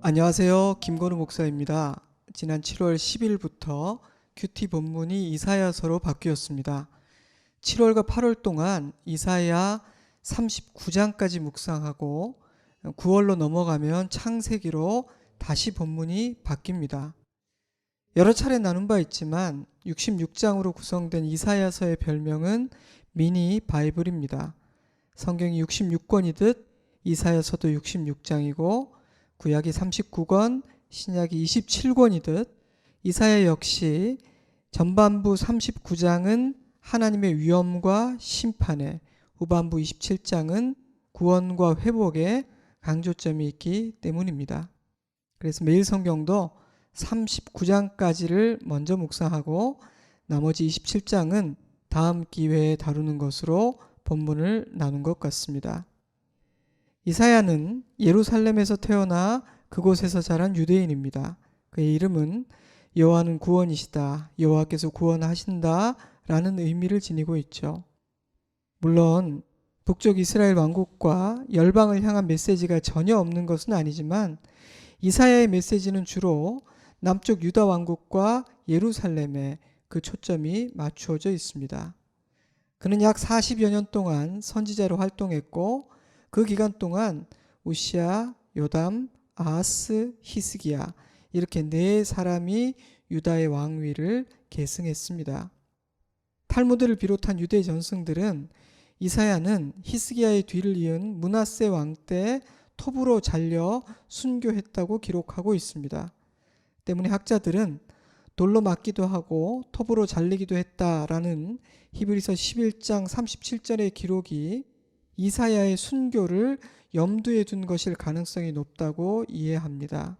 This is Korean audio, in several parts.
안녕하세요. 김건우 목사입니다. 지난 7월 10일부터 큐티 본문이 이사야서로 바뀌었습니다. 7월과 8월 동안 이사야 39장까지 묵상하고 9월로 넘어가면 창세기로 다시 본문이 바뀝니다. 여러 차례 나눈 바 있지만 66장으로 구성된 이사야서의 별명은 미니 바이블입니다. 성경이 66권이듯 이사야서도 66장이고 구약이 39권, 신약이 27권이듯 이사야 역시 전반부 39장은 하나님의 위엄과 심판에, 후반부 27장은 구원과 회복에 강조점이 있기 때문입니다. 그래서 매일 성경도 39장까지를 먼저 묵상하고 나머지 27장은 다음 기회에 다루는 것으로 본문을 나눈 것 같습니다. 이사야는 예루살렘에서 태어나 그곳에서 자란 유대인입니다. 그의 이름은 여호와는 구원이시다, 여호와께서 구원하신다 라는 의미를 지니고 있죠. 물론 북쪽 이스라엘 왕국과 열방을 향한 메시지가 전혀 없는 것은 아니지만 이사야의 메시지는 주로 남쪽 유다 왕국과 예루살렘에 그 초점이 맞추어져 있습니다. 그는 약 40여 년 동안 선지자로 활동했고 그 기간 동안 우시야, 요담, 아하스, 히스기야 이렇게 네 사람이 유다의 왕위를 계승했습니다. 탈무드를 비롯한 유대 전승들은 이사야는 히스기야의 뒤를 이은 므낫세 왕 때 톱으로 잘려 순교했다고 기록하고 있습니다. 때문에 학자들은 돌로 맞기도 하고 톱으로 잘리기도 했다라는 히브리서 11장 37절의 기록이 이사야의 순교를 염두에 둔 것일 가능성이 높다고 이해합니다.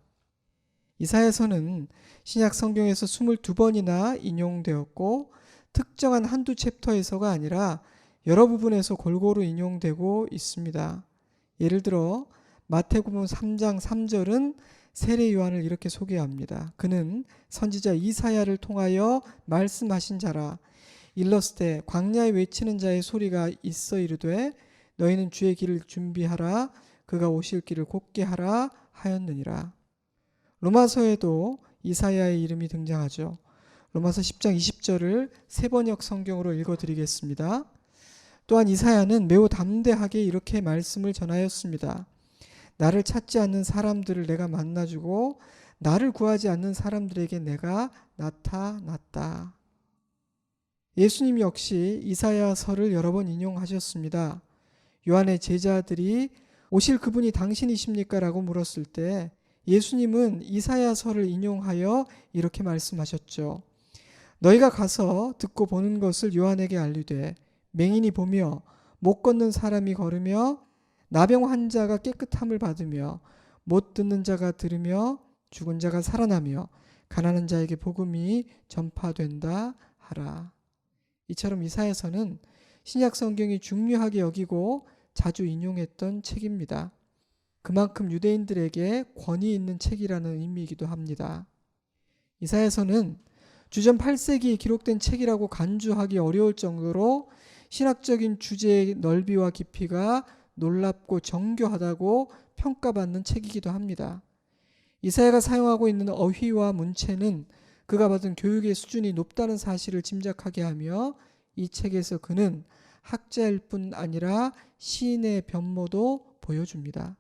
이사야서는 신약 성경에서 22번이나 인용되었고 특정한 한두 챕터에서가 아니라 여러 부분에서 골고루 인용되고 있습니다. 예를 들어 마태복음 3장 3절은 세례 요한을 이렇게 소개합니다. 그는 선지자 이사야를 통하여 말씀하신 자라. 일렀을 광야에 외치는 자의 소리가 있어 이르되 너희는 주의 길을 준비하라, 그가 오실 길을 곧게 하라 하였느니라. 로마서에도 이사야의 이름이 등장하죠. 로마서 10장 20절을 세번역 성경으로 읽어드리겠습니다. 또한 이사야는 매우 담대하게 이렇게 말씀을 전하였습니다. 나를 찾지 않는 사람들을 내가 만나주고 나를 구하지 않는 사람들에게 내가 나타났다. 예수님 역시 이사야서를 여러 번 인용하셨습니다. 요한의 제자들이 오실 그분이 당신이십니까? 라고 물었을 때 예수님은 이사야서를 인용하여 이렇게 말씀하셨죠. 너희가 가서 듣고 보는 것을 요한에게 알리되 맹인이 보며 못 걷는 사람이 걸으며 나병 환자가 깨끗함을 받으며 못 듣는 자가 들으며 죽은 자가 살아나며 가난한 자에게 복음이 전파된다 하라. 이처럼 이사야서는 신약 성경이 중요하게 여기고 자주 인용했던 책입니다. 그만큼 유대인들에게 권위 있는 책이라는 의미이기도 합니다. 이사야서는 주전 8세기에 기록된 책이라고 간주하기 어려울 정도로 신학적인 주제의 넓이와 깊이가 놀랍고 정교하다고 평가받는 책이기도 합니다. 이사야가 사용하고 있는 어휘와 문체는 그가 받은 교육의 수준이 높다는 사실을 짐작하게 하며 이 책에서 그는 학자일 뿐 아니라 시인의 변모도 보여줍니다.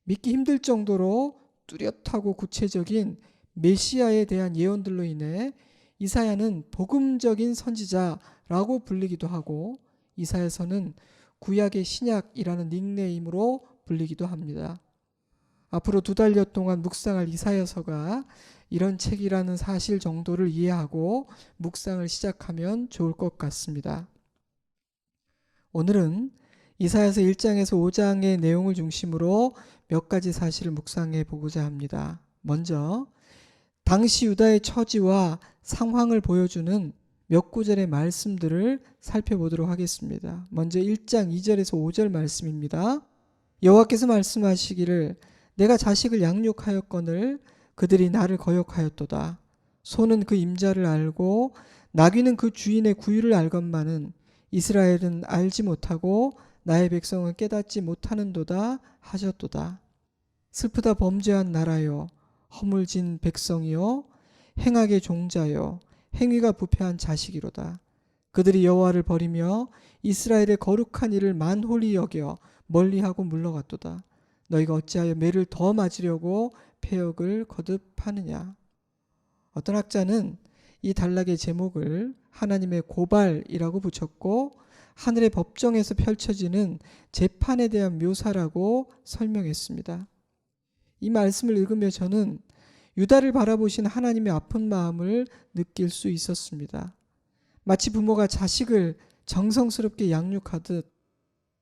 믿기 힘들 정도로 뚜렷하고 구체적인 메시아에 대한 예언들로 인해 이사야는 복음적인 선지자라고 불리기도 하고 이사야서는 구약의 신약이라는 닉네임으로 불리기도 합니다. 앞으로 2달여 동안 묵상할 이사야서가 이런 책이라는 사실 정도를 이해하고 묵상을 시작하면 좋을 것 같습니다. 오늘은 이사야서 1장에서 5장의 내용을 중심으로 몇 가지 사실을 묵상해 보고자 합니다. 먼저 당시 유다의 처지와 상황을 보여주는 몇 구절의 말씀들을 살펴보도록 하겠습니다. 먼저 1장 2절에서 5절 말씀입니다. 여호와께서 말씀하시기를 내가 자식을 양육하였거늘 그들이 나를 거역하였도다. 소는 그 임자를 알고 나귀는 그 주인의 구유를 알건만은 이스라엘은 알지 못하고 나의 백성은 깨닫지 못하는도다 하셨도다. 슬프다 범죄한 나라요, 허물진 백성이요, 행악의 종자요, 행위가 부패한 자식이로다. 그들이 여호와를 버리며 이스라엘의 거룩한 일을 만홀히 여겨 멀리하고 물러갔도다. 너희가 어찌하여 매를 더 맞으려고 패역을 거듭하느냐. 어떤 학자는 이 단락의 제목을 하나님의 고발이라고 붙였고 하늘의 법정에서 펼쳐지는 재판에 대한 묘사라고 설명했습니다. 이 말씀을 읽으며 저는 유다를 바라보신 하나님의 아픈 마음을 느낄 수 있었습니다. 마치 부모가 자식을 정성스럽게 양육하듯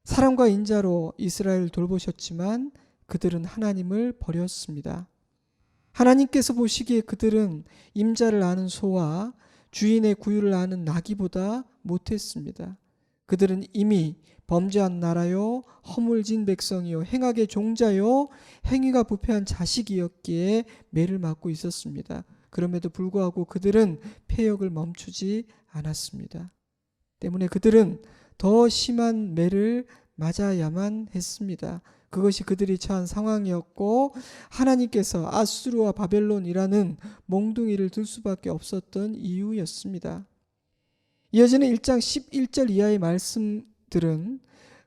사랑과 인자로 이스라엘을 돌보셨지만 그들은 하나님을 버렸습니다. 하나님께서 보시기에 그들은 임자를 아는 소와 주인의 구유를 아는 나귀보다 못했습니다. 그들은 이미 범죄한 나라요, 허물진 백성이요, 행악의 종자요, 행위가 부패한 자식이었기에 매를 맞고 있었습니다. 그럼에도 불구하고 그들은 패역을 멈추지 않았습니다. 때문에 그들은 더 심한 매를 맞아야만 했습니다. 그것이 그들이 처한 상황이었고 하나님께서 아수르와 바벨론이라는 몽둥이를 들 수밖에 없었던 이유였습니다. 이어지는 1장 11절 이하의 말씀들은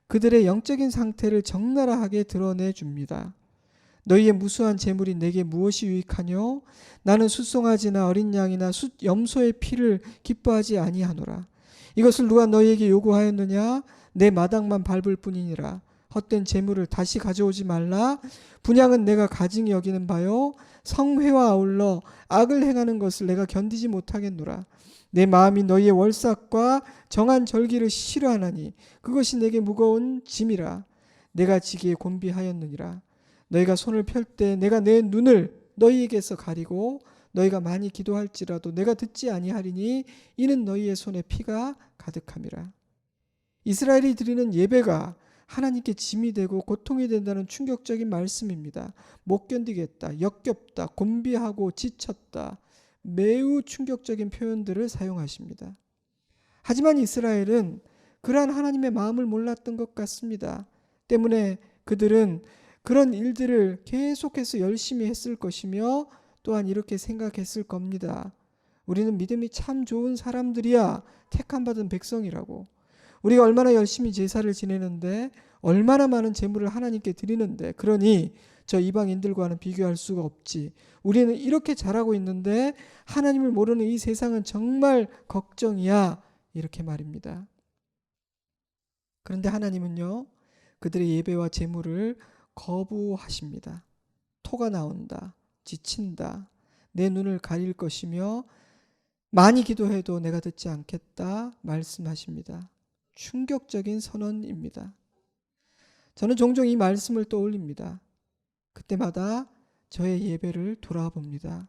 그들의 영적인 상태를 적나라하게 드러내 줍니다. 너희의 무수한 재물이 내게 무엇이 유익하뇨? 나는 숫송아지나 어린 양이나 염소의 피를 기뻐하지 아니하노라. 이것을 누가 너희에게 요구하였느냐? 내 마당만 밟을 뿐이니라. 헛된 재물을 다시 가져오지 말라. 분향은 내가 가증히 여기는 바요. 성회와 아울러 악을 행하는 것을 내가 견디지 못하겠노라. 내 마음이 너희의 월삭과 정한 절기를 싫어하나니 그것이 내게 무거운 짐이라. 내가 지기에 곤비하였느니라. 너희가 손을 펼 때 내가 내 눈을 너희에게서 가리고 너희가 많이 기도할지라도 내가 듣지 아니하리니 이는 너희의 손에 피가 가득함이라. 이스라엘이 드리는 예배가 하나님께 짐이 되고 고통이 된다는 충격적인 말씀입니다. 못 견디겠다, 역겹다, 곤비하고 지쳤다, 매우 충격적인 표현들을 사용하십니다. 하지만 이스라엘은 그러한 하나님의 마음을 몰랐던 것 같습니다. 때문에 그들은 그런 일들을 계속해서 열심히 했을 것이며 또한 이렇게 생각했을 겁니다. 우리는 믿음이 참 좋은 사람들이야, 택함 받은 백성이라고. 우리가 얼마나 열심히 제사를 지내는데 얼마나 많은 제물을 하나님께 드리는데 그러니 저 이방인들과는 비교할 수가 없지. 우리는 이렇게 잘하고 있는데 하나님을 모르는 이 세상은 정말 걱정이야. 이렇게 말입니다. 그런데 하나님은요, 그들의 예배와 제물을 거부하십니다. 토가 나온다. 지친다. 내 눈을 가릴 것이며 많이 기도해도 내가 듣지 않겠다 말씀하십니다. 충격적인 선언입니다. 저는 종종 이 말씀을 떠올립니다. 그때마다 저의 예배를 돌아봅니다.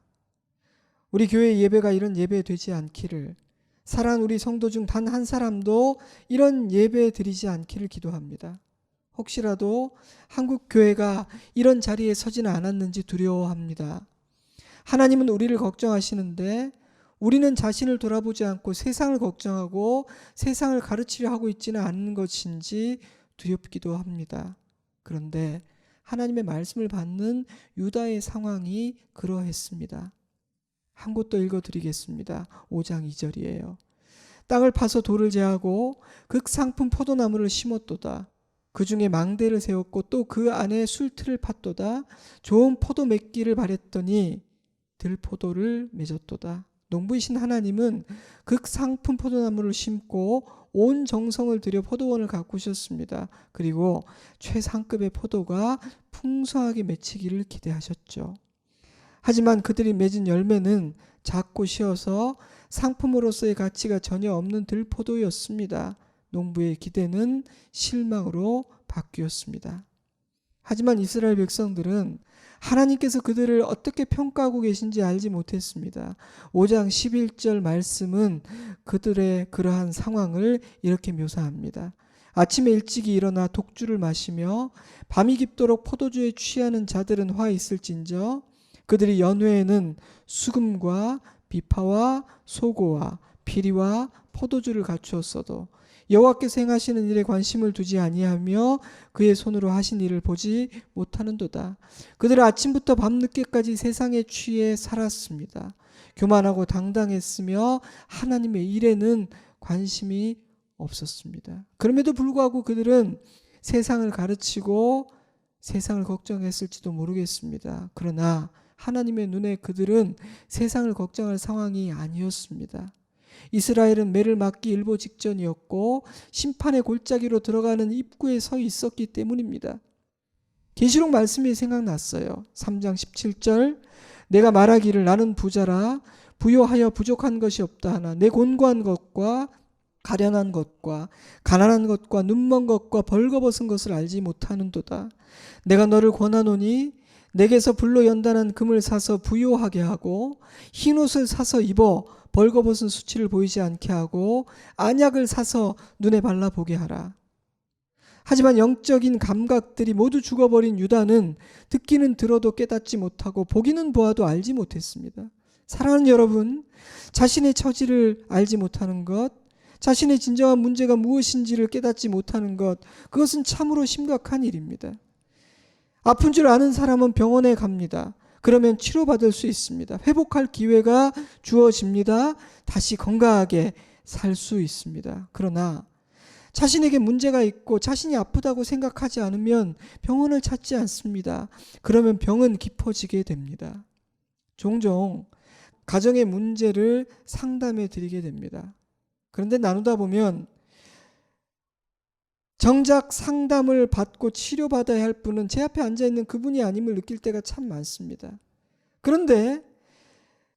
우리 교회 예배가 이런 예배 되지 않기를, 사랑하는 우리 성도 중 단 한 사람도 이런 예배 드리지 않기를 기도합니다. 혹시라도 한국 교회가 이런 자리에 서지는 않았는지 두려워합니다. 하나님은 우리를 걱정하시는데 우리는 자신을 돌아보지 않고 세상을 걱정하고 세상을 가르치려 하고 있지는 않은 것인지 두렵기도 합니다. 그런데 하나님의 말씀을 받는 유다의 상황이 그러했습니다. 한 곳 더 읽어드리겠습니다. 5장 2절이에요. 땅을 파서 돌을 제하고 극상품 포도나무를 심었도다. 그 중에 망대를 세웠고 또 그 안에 술틀을 팠도다. 좋은 포도 맺기를 바랬더니 들포도를 맺었도다. 농부이신 하나님은 극상품 포도나무를 심고 온 정성을 들여 포도원을 가꾸셨습니다. 그리고 최상급의 포도가 풍성하게 맺히기를 기대하셨죠. 하지만 그들이 맺은 열매는 작고 쉬어서 상품으로서의 가치가 전혀 없는 들포도였습니다. 농부의 기대는 실망으로 바뀌었습니다. 하지만 이스라엘 백성들은 하나님께서 그들을 어떻게 평가하고 계신지 알지 못했습니다. 5장 11절 말씀은 그들의 그러한 상황을 이렇게 묘사합니다. 아침에 일찍이 일어나 독주를 마시며 밤이 깊도록 포도주에 취하는 자들은 화 있을진저 그들이 연회에는 수금과 비파와 소고와 피리와 포도주를 갖추었어도 여호와께서 행하시는 일에 관심을 두지 아니하며 그의 손으로 하신 일을 보지 못하는도다. 그들은 아침부터 밤늦게까지 세상에 취해 살았습니다. 교만하고 당당했으며 하나님의 일에는 관심이 없었습니다. 그럼에도 불구하고 그들은 세상을 가르치고 세상을 걱정했을지도 모르겠습니다. 그러나 하나님의 눈에 그들은 세상을 걱정할 상황이 아니었습니다. 이스라엘은 매를 맞기 일보 직전이었고 심판의 골짜기로 들어가는 입구에 서 있었기 때문입니다. 계시록 말씀이 생각났어요. 3장 17절 내가 말하기를 나는 부자라 부요하여 부족한 것이 없다 하나 내 곤고한 것과 가련한 것과 가난한 것과 눈먼 것과 벌거벗은 것을 알지 못하는도다. 내가 너를 권하노니 내게서 불로 연단한 금을 사서 부요하게 하고 흰옷을 사서 입어 벌거벗은 수치를 보이지 않게 하고 안약을 사서 눈에 발라보게 하라. 하지만 영적인 감각들이 모두 죽어버린 유다는 듣기는 들어도 깨닫지 못하고 보기는 보아도 알지 못했습니다. 사랑하는 여러분, 자신의 처지를 알지 못하는 것, 자신의 진정한 문제가 무엇인지를 깨닫지 못하는 것, 그것은 참으로 심각한 일입니다. 아픈 줄 아는 사람은 병원에 갑니다. 그러면 치료받을 수 있습니다. 회복할 기회가 주어집니다. 다시 건강하게 살 수 있습니다. 그러나 자신에게 문제가 있고 자신이 아프다고 생각하지 않으면 병원을 찾지 않습니다. 그러면 병은 깊어지게 됩니다. 종종 가정의 문제를 상담해 드리게 됩니다. 그런데 나누다 보면 정작 상담을 받고 치료받아야 할 분은 제 앞에 앉아있는 그분이 아님을 느낄 때가 참 많습니다. 그런데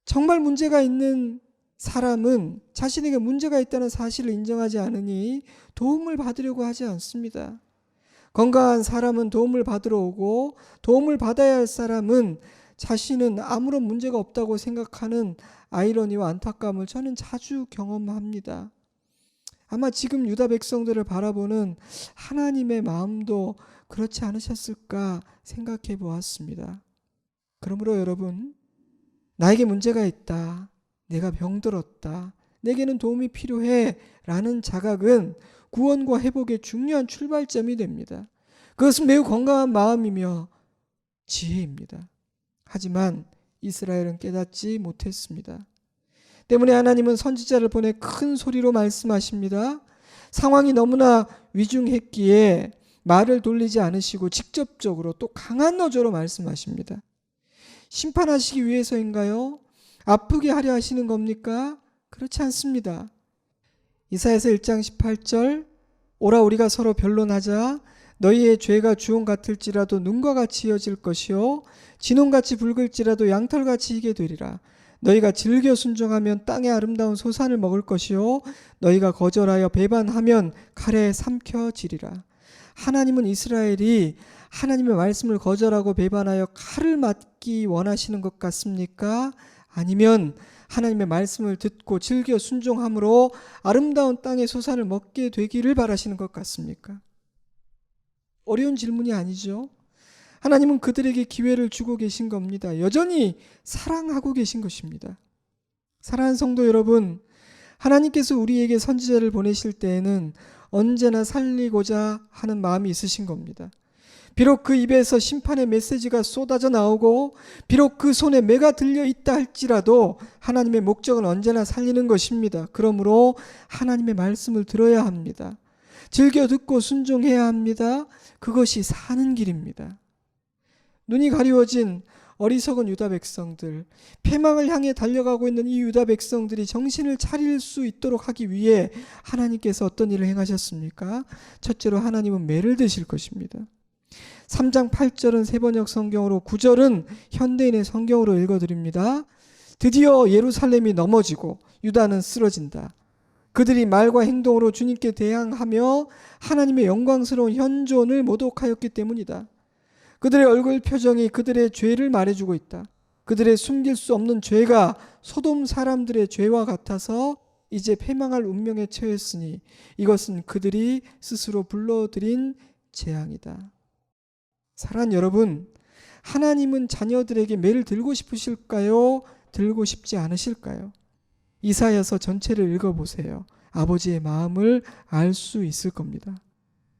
정말 문제가 있는 사람은 자신에게 문제가 있다는 사실을 인정하지 않으니 도움을 받으려고 하지 않습니다. 건강한 사람은 도움을 받으러 오고 도움을 받아야 할 사람은 자신은 아무런 문제가 없다고 생각하는 아이러니와 안타까움을 저는 자주 경험합니다. 아마 지금 유다 백성들을 바라보는 하나님의 마음도 그렇지 않으셨을까 생각해 보았습니다. 그러므로 여러분, 나에게 문제가 있다, 내가 병들었다, 내게는 도움이 필요해 라는 자각은 구원과 회복의 중요한 출발점이 됩니다. 그것은 매우 건강한 마음이며 지혜입니다. 하지만 이스라엘은 깨닫지 못했습니다. 때문에 하나님은 선지자를 보내 큰 소리로 말씀하십니다. 상황이 너무나 위중했기에 말을 돌리지 않으시고 직접적으로 또 강한 어조로 말씀하십니다. 심판하시기 위해서인가요? 아프게 하려 하시는 겁니까? 그렇지 않습니다. 이사야서 1장 18절 오라 우리가 서로 변론하자 너희의 죄가 주홍 같을지라도 눈과 같이 이어질 것이요 진홍같이 붉을지라도 양털같이 희게 되리라. 너희가 즐겨 순종하면 땅의 아름다운 소산을 먹을 것이요 너희가 거절하여 배반하면 칼에 삼켜지리라. 하나님은 이스라엘이 하나님의 말씀을 거절하고 배반하여 칼을 맞기 원하시는 것 같습니까? 아니면 하나님의 말씀을 듣고 즐겨 순종함으로 아름다운 땅의 소산을 먹게 되기를 바라시는 것 같습니까? 어려운 질문이 아니죠. 하나님은 그들에게 기회를 주고 계신 겁니다. 여전히 사랑하고 계신 것입니다. 사랑하는 성도 여러분, 하나님께서 우리에게 선지자를 보내실 때에는 언제나 살리고자 하는 마음이 있으신 겁니다. 비록 그 입에서 심판의 메시지가 쏟아져 나오고 비록 그 손에 매가 들려 있다 할지라도 하나님의 목적은 언제나 살리는 것입니다. 그러므로 하나님의 말씀을 들어야 합니다. 즐겨 듣고 순종해야 합니다. 그것이 사는 길입니다. 눈이 가리워진 어리석은 유다 백성들, 패망을 향해 달려가고 있는 이 유다 백성들이 정신을 차릴 수 있도록 하기 위해 하나님께서 어떤 일을 행하셨습니까? 첫째로 하나님은 매를 드실 것입니다. 3장 8절은 세번역 성경으로 9절은 현대인의 성경으로 읽어드립니다. 드디어 예루살렘이 넘어지고 유다는 쓰러진다. 그들이 말과 행동으로 주님께 대항하며 하나님의 영광스러운 현존을 모독하였기 때문이다. 그들의 얼굴 표정이 그들의 죄를 말해주고 있다. 그들의 숨길 수 없는 죄가 소돔 사람들의 죄와 같아서 이제 패망할 운명에 처했으니 이것은 그들이 스스로 불러들인 재앙이다. 사랑하는 여러분, 하나님은 자녀들에게 매를 들고 싶으실까요? 들고 싶지 않으실까요? 이사야서 전체를 읽어보세요. 아버지의 마음을 알 수 있을 겁니다.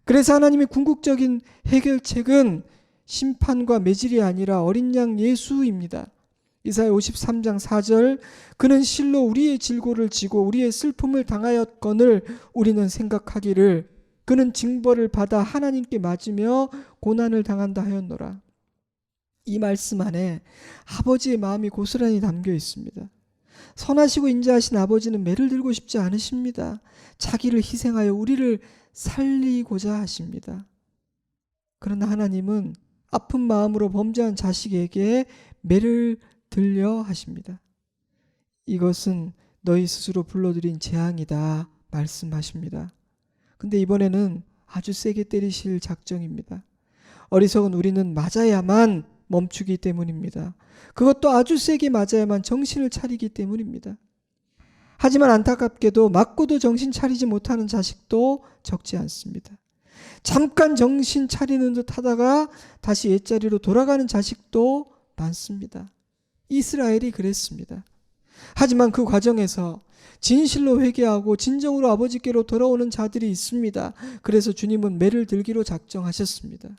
그래서 하나님의 궁극적인 해결책은 심판과 매질이 아니라 어린 양 예수입니다. 이사야 53장 4절, 그는 실로 우리의 질고를 지고 우리의 슬픔을 당하였거늘 우리는 생각하기를 그는 징벌을 받아 하나님께 맞으며 고난을 당한다 하였노라. 이 말씀 안에 아버지의 마음이 고스란히 담겨 있습니다. 선하시고 인자하신 아버지는 매를 들고 싶지 않으십니다. 자기를 희생하여 우리를 살리고자 하십니다. 그러나 하나님은 아픈 마음으로 범죄한 자식에게 매를 들려 하십니다. 이것은 너희 스스로 불러들인 재앙이다 말씀하십니다. 근데 이번에는 아주 세게 때리실 작정입니다. 어리석은 우리는 맞아야만 멈추기 때문입니다. 그것도 아주 세게 맞아야만 정신을 차리기 때문입니다. 하지만 안타깝게도 맞고도 정신 차리지 못하는 자식도 적지 않습니다. 잠깐 정신 차리는 듯 하다가 다시 옛자리로 돌아가는 자식도 많습니다. 이스라엘이 그랬습니다. 하지만 그 과정에서 진실로 회개하고 진정으로 아버지께로 돌아오는 자들이 있습니다. 그래서 주님은 매를 들기로 작정하셨습니다.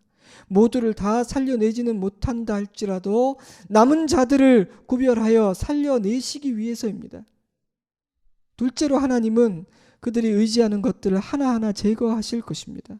모두를 다 살려내지는 못한다 할지라도 남은 자들을 구별하여 살려내시기 위해서입니다. 둘째로 하나님은 그들이 의지하는 것들을 하나하나 제거하실 것입니다.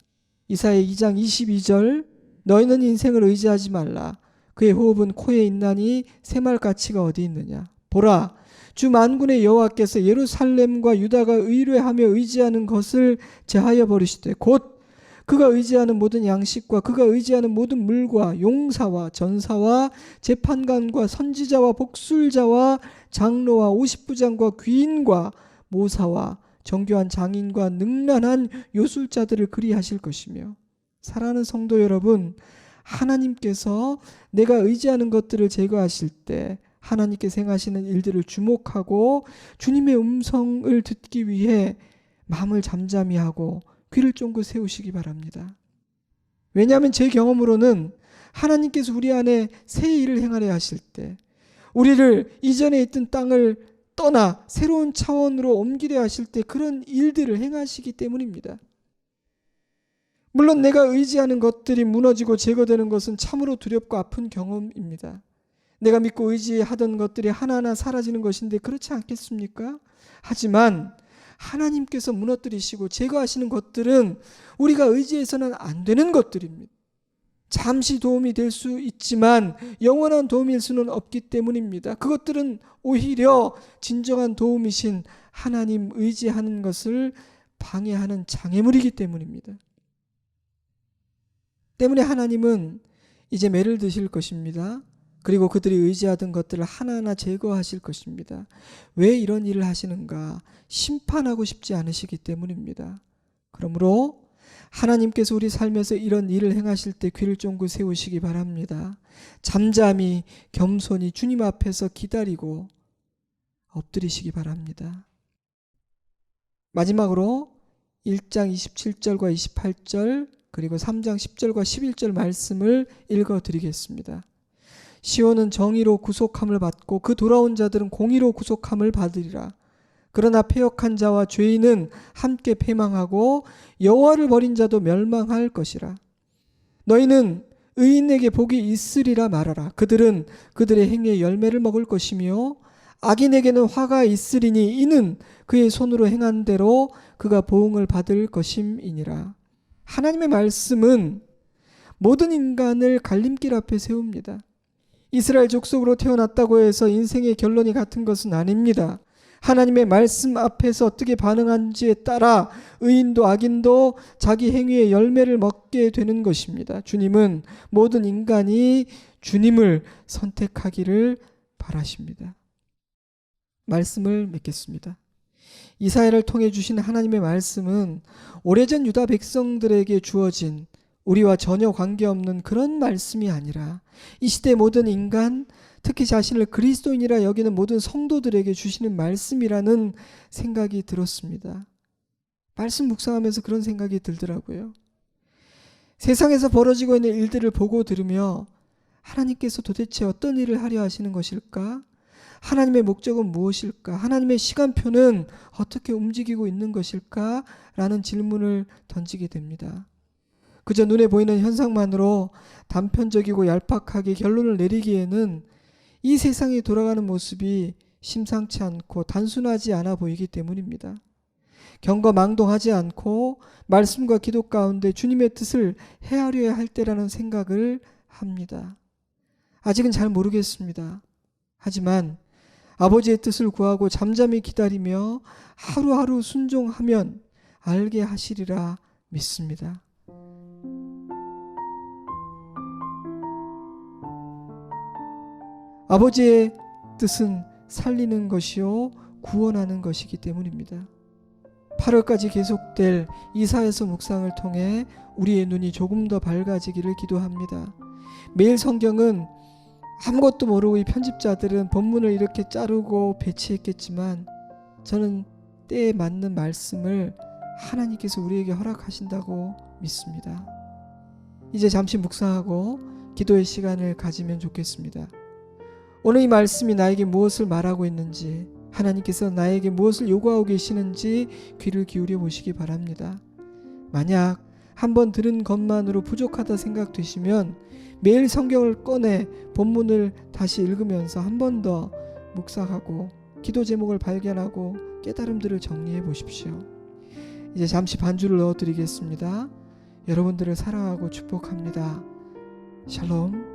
이사야 2장 22절, 너희는 인생을 의지하지 말라. 그의 호흡은 코에 있나니 새말 가치가 어디 있느냐. 보라, 주 만군의 여호와께서 예루살렘과 유다가 의뢰하며 의지하는 것을 제하여 버리시되 곧 그가 의지하는 모든 양식과 그가 의지하는 모든 물과 용사와 전사와 재판관과 선지자와 복술자와 장로와 오십부장과 귀인과 모사와 정교한 장인과 능란한 요술자들을 그리하실 것이며, 사랑하는 성도 여러분, 하나님께서 내가 의지하는 것들을 제거하실 때 하나님께서 행하시는 일들을 주목하고 주님의 음성을 듣기 위해 마음을 잠잠히 하고 귀를 쫑긋 세우시기 바랍니다. 왜냐하면 제 경험으로는 하나님께서 우리 안에 새 일을 행하려 하실 때, 우리를 이전에 있던 땅을 떠나 새로운 차원으로 옮기려 하실 때 그런 일들을 행하시기 때문입니다. 물론 내가 의지하는 것들이 무너지고 제거되는 것은 참으로 두렵고 아픈 경험입니다. 내가 믿고 의지하던 것들이 하나하나 사라지는 것인데 그렇지 않겠습니까? 하지만 하나님께서 무너뜨리시고 제거하시는 것들은 우리가 의지해서는 안 되는 것들입니다. 잠시 도움이 될 수 있지만 영원한 도움일 수는 없기 때문입니다. 그것들은 오히려 진정한 도움이신 하나님 의지하는 것을 방해하는 장애물이기 때문입니다. 때문에 하나님은 이제 매를 드실 것입니다. 그리고 그들이 의지하던 것들을 하나하나 제거하실 것입니다. 왜 이런 일을 하시는가? 심판하고 싶지 않으시기 때문입니다. 그러므로 하나님께서 우리 삶에서 이런 일을 행하실 때 귀를 쫑긋 세우시기 바랍니다. 잠잠히 겸손히 주님 앞에서 기다리고 엎드리시기 바랍니다. 마지막으로 1장 27절과 28절 그리고 3장 10절과 11절 말씀을 읽어드리겠습니다. 시온은 정의로 구속함을 받고 그 돌아온 자들은 공의로 구속함을 받으리라. 그러나 패역한 자와 죄인은 함께 패망하고 여호와를 버린 자도 멸망할 것이라. 너희는 의인에게 복이 있으리라 말하라. 그들은 그들의 행위의 열매를 먹을 것이며 악인에게는 화가 있으리니 이는 그의 손으로 행한 대로 그가 보응을 받을 것임이니라. 하나님의 말씀은 모든 인간을 갈림길 앞에 세웁니다. 이스라엘 족속으로 태어났다고 해서 인생의 결론이 같은 것은 아닙니다. 하나님의 말씀 앞에서 어떻게 반응한지에 따라 의인도 악인도 자기 행위의 열매를 먹게 되는 것입니다. 주님은 모든 인간이 주님을 선택하기를 바라십니다. 말씀을 맺겠습니다. 이사야를 통해 주신 하나님의 말씀은 오래전 유다 백성들에게 주어진 우리와 전혀 관계없는 그런 말씀이 아니라 이 시대 모든 인간, 특히 자신을 그리스도인이라 여기는 모든 성도들에게 주시는 말씀이라는 생각이 들었습니다. 말씀 묵상하면서 그런 생각이 들더라고요. 세상에서 벌어지고 있는 일들을 보고 들으며 하나님께서 도대체 어떤 일을 하려 하시는 것일까? 하나님의 목적은 무엇일까? 하나님의 시간표는 어떻게 움직이고 있는 것일까? 라는 질문을 던지게 됩니다. 그저 눈에 보이는 현상만으로 단편적이고 얄팍하게 결론을 내리기에는 이 세상이 돌아가는 모습이 심상치 않고 단순하지 않아 보이기 때문입니다. 경거망동하지 않고 말씀과 기도 가운데 주님의 뜻을 헤아려야 할 때라는 생각을 합니다. 아직은 잘 모르겠습니다. 하지만 아버지의 뜻을 구하고 잠잠히 기다리며 하루하루 순종하면 알게 하시리라 믿습니다. 아버지의 뜻은 살리는 것이요 구원하는 것이기 때문입니다. 8월까지 계속될 이사야서 묵상을 통해 우리의 눈이 조금 더 밝아지기를 기도합니다. 매일 성경은 아무것도 모르고 이 편집자들은 본문을 이렇게 자르고 배치했겠지만 저는 때에 맞는 말씀을 하나님께서 우리에게 허락하신다고 믿습니다. 이제 잠시 묵상하고 기도의 시간을 가지면 좋겠습니다. 오늘 이 말씀이 나에게 무엇을 말하고 있는지, 하나님께서 나에게 무엇을 요구하고 계시는지 귀를 기울여 보시기 바랍니다. 만약 한번 들은 것만으로 부족하다 생각되시면 매일 성경을 꺼내 본문을 다시 읽으면서 한 번 더 묵상하고 기도 제목을 발견하고 깨달음들을 정리해 보십시오. 이제 잠시 반주를 넣어드리겠습니다. 여러분들을 사랑하고 축복합니다. 샬롬.